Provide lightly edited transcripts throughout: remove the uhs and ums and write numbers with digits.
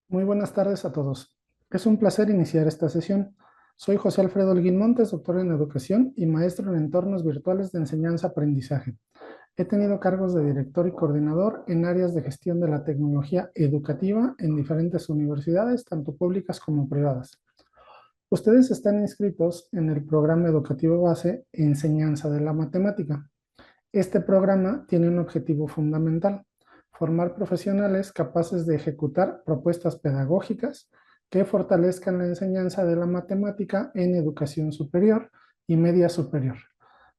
Muy buenas tardes a todos. Es un placer iniciar esta sesión. Soy José Alfredo Holguín Montes, doctor en educación y maestro en entornos virtuales de enseñanza-aprendizaje. He tenido cargos de director y coordinador en áreas de gestión de la tecnología educativa en diferentes universidades, tanto públicas como privadas. Ustedes están inscritos en el programa educativo base Enseñanza de la Matemática. Este programa tiene un objetivo fundamental: formar profesionales capaces de ejecutar propuestas pedagógicas que fortalezcan la enseñanza de la matemática en educación superior y media superior.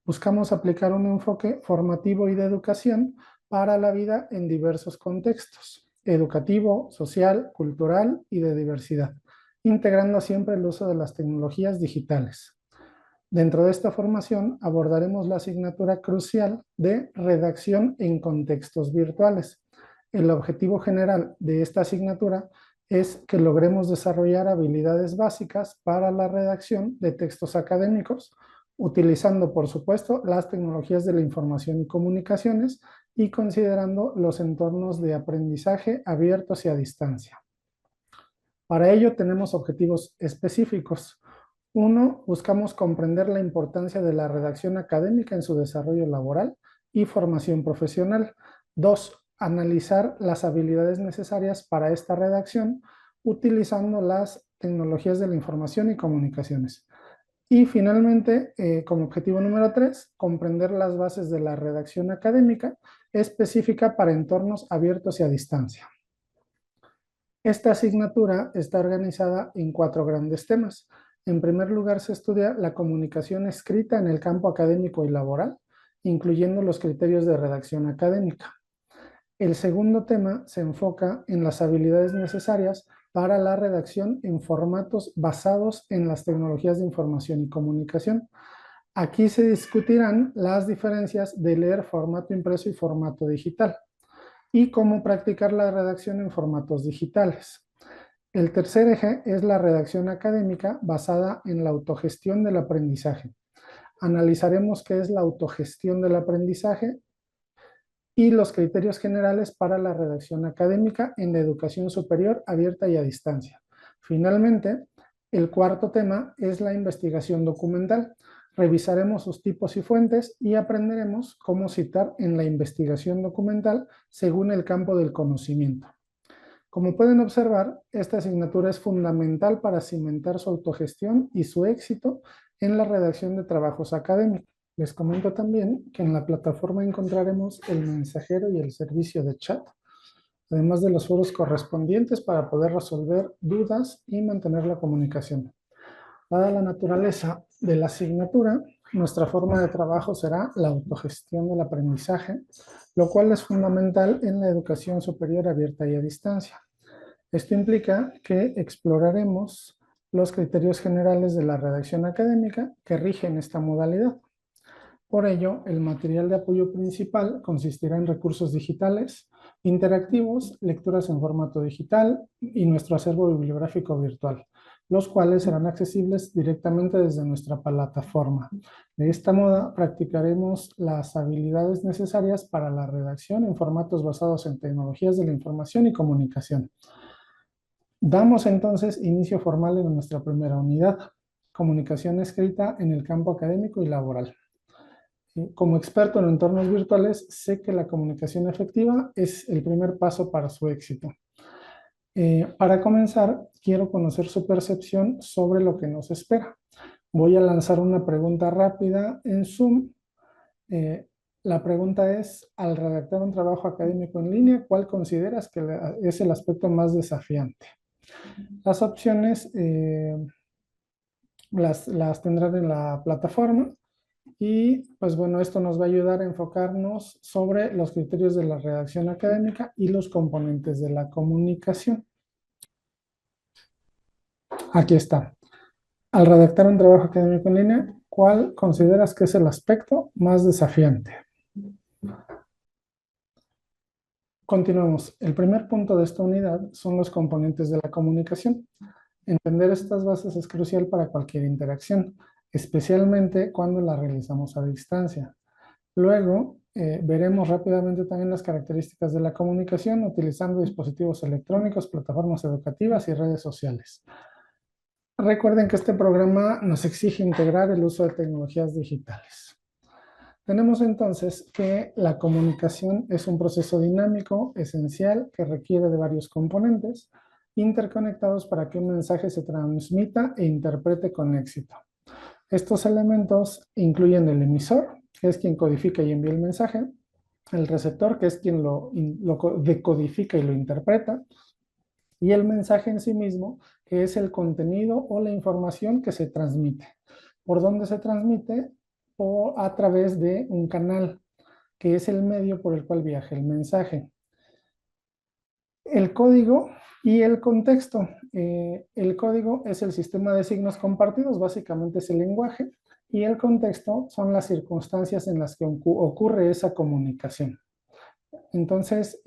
Buscamos aplicar un enfoque formativo y de educación para la vida en diversos contextos: educativo, social, cultural y de diversidad, integrando siempre el uso de las tecnologías digitales. Dentro de esta formación abordaremos la asignatura crucial de redacción en contextos virtuales. El objetivo general de esta asignatura es que logremos desarrollar habilidades básicas para la redacción de textos académicos, utilizando, por supuesto, las tecnologías de la información y comunicaciones y considerando los entornos de aprendizaje abiertos y a distancia. Para ello tenemos objetivos específicos. Uno, buscamos comprender la importancia de la redacción académica en su desarrollo laboral y formación profesional. Dos, analizar las habilidades necesarias para esta redacción utilizando las tecnologías de la información y comunicaciones. Y finalmente, como objetivo número 3, comprender las bases de la redacción académica específica para entornos abiertos y a distancia. Esta asignatura está organizada en 4 grandes temas. En primer lugar, se estudia la comunicación escrita en el campo académico y laboral, incluyendo los criterios de redacción académica. El segundo tema se enfoca en las habilidades necesarias para la redacción en formatos basados en las tecnologías de información y comunicación. Aquí se discutirán las diferencias de leer formato impreso y formato digital y cómo practicar la redacción en formatos digitales. El tercer eje es la redacción académica basada en la autogestión del aprendizaje. Analizaremos qué es la autogestión del aprendizaje y los criterios generales para la redacción académica en la educación superior abierta y a distancia. Finalmente, el cuarto tema es la investigación documental. Revisaremos sus tipos y fuentes y aprenderemos cómo citar en la investigación documental según el campo del conocimiento. Como pueden observar, esta asignatura es fundamental para cimentar su autogestión y su éxito en la redacción de trabajos académicos. Les comento también que en la plataforma encontraremos el mensajero y el servicio de chat, además de los foros correspondientes para poder resolver dudas y mantener la comunicación. Dada la naturaleza de la asignatura, nuestra forma de trabajo será la autogestión del aprendizaje, lo cual es fundamental en la educación superior abierta y a distancia. Esto implica que exploraremos los criterios generales de la redacción académica que rigen esta modalidad. Por ello, el material de apoyo principal consistirá en recursos digitales, interactivos, lecturas en formato digital y nuestro acervo bibliográfico virtual, los cuales serán accesibles directamente desde nuestra plataforma. De esta modo, practicaremos las habilidades necesarias para la redacción en formatos basados en tecnologías de la información y comunicación. Damos entonces inicio formal en nuestra primera unidad: comunicación escrita en el campo académico y laboral. Como experto en entornos virtuales, sé que la comunicación efectiva es el primer paso para su éxito. Para comenzar, quiero conocer su percepción sobre lo que nos espera. Voy a lanzar una pregunta rápida en Zoom. Eh, la pregunta es: al redactar un trabajo académico en línea, ¿cuál consideras que es el aspecto más desafiante? Las opciones las tendrán en la plataforma. Y pues bueno, esto nos va a ayudar a enfocarnos sobre los criterios de la redacción académica y los componentes de la comunicación. Aquí está. Al redactar un trabajo académico en línea, ¿cuál consideras que es el aspecto más desafiante? Continuamos. El primer punto de esta unidad son los componentes de la comunicación. Entender estas bases es crucial para cualquier interacción, especialmente cuando la realizamos a distancia. Luego, veremos rápidamente también las características de la comunicación utilizando dispositivos electrónicos, plataformas educativas y redes sociales. Recuerden que este programa nos exige integrar el uso de tecnologías digitales. Tenemos entonces que la comunicación es un proceso dinámico, esencial, que requiere de varios componentes interconectados para que un mensaje se transmita e interprete con éxito. Estos elementos incluyen el emisor, que es quien codifica y envía el mensaje, el receptor, que es quien lo decodifica y lo interpreta, y el mensaje en sí mismo, que es el contenido o la información que se transmite. ¿Por dónde se transmite? O a través de un canal, que es el medio por el cual viaja el mensaje. El código y el contexto. El código es el sistema de signos compartidos, básicamente es el lenguaje, y el contexto son las circunstancias en las que ocurre esa comunicación. Entonces,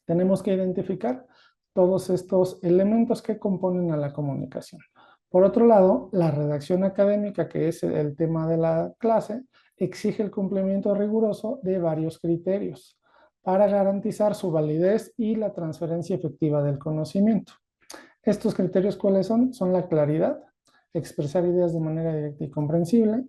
tenemos que identificar todos estos elementos que componen a la comunicación. Por otro lado, la redacción académica, que es el tema de la clase, exige el cumplimiento riguroso de varios criterios para garantizar su validez y la transferencia efectiva del conocimiento. ¿Estos criterios cuáles son? Son la claridad, expresar ideas de manera directa y comprensible,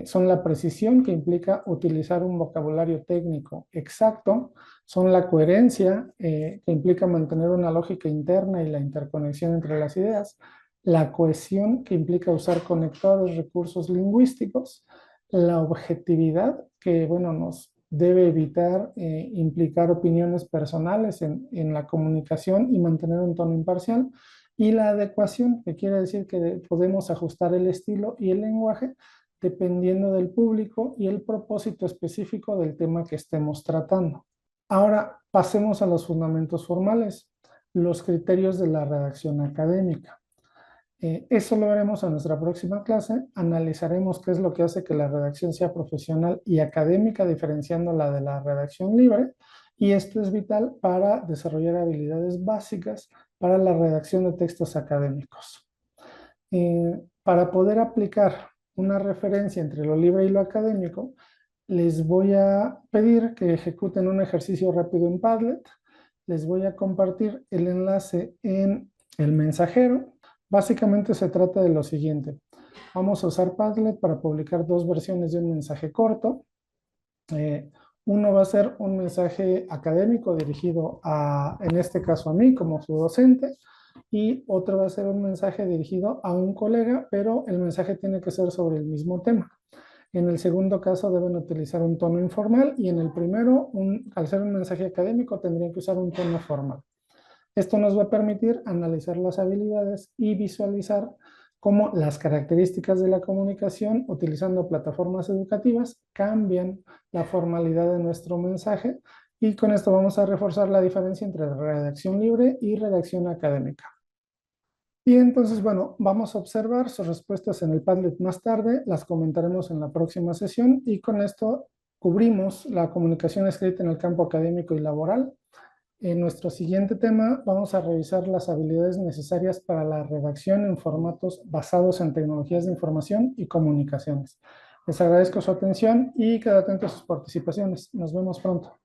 son la precisión, que implica utilizar un vocabulario técnico exacto, son la coherencia, que implica mantener una lógica interna y la interconexión entre las ideas, la cohesión, que implica usar conectores, recursos lingüísticos, la objetividad, que bueno, nos debe evitar implicar opiniones personales en la comunicación y mantener un tono imparcial, y la adecuación, que quiere decir que podemos ajustar el estilo y el lenguaje dependiendo del público y el propósito específico del tema que estemos tratando. Ahora pasemos a los fundamentos formales, los criterios de la redacción académica. Eso lo veremos en nuestra próxima clase. Analizaremos qué es lo que hace que la redacción sea profesional y académica, diferenciándola de la redacción libre. Y esto es vital para desarrollar habilidades básicas para la redacción de textos académicos. Para poder aplicar una referencia entre lo libre y lo académico, les voy a pedir que ejecuten un ejercicio rápido en Padlet. Les voy a compartir el enlace en el mensajero. Básicamente se trata de lo siguiente. Vamos a usar Padlet para publicar dos versiones de un mensaje corto. Uno va a ser un mensaje académico dirigido en este caso a mí como su docente, y otro va a ser un mensaje dirigido a un colega, pero el mensaje tiene que ser sobre el mismo tema. En el segundo caso deben utilizar un tono informal, y en el primero, al ser un mensaje académico, tendrían que usar un tono formal. Esto nos va a permitir analizar las habilidades y visualizar cómo las características de la comunicación utilizando plataformas educativas cambian la formalidad de nuestro mensaje, y con esto vamos a reforzar la diferencia entre redacción libre y redacción académica. Y entonces, bueno, vamos a observar sus respuestas en el Padlet más tarde, las comentaremos en la próxima sesión, y con esto cubrimos la comunicación escrita en el campo académico y laboral. En nuestro siguiente tema vamos a revisar las habilidades necesarias para la redacción en formatos basados en tecnologías de información y comunicaciones. Les agradezco su atención y quedo atento a sus participaciones. Nos vemos pronto.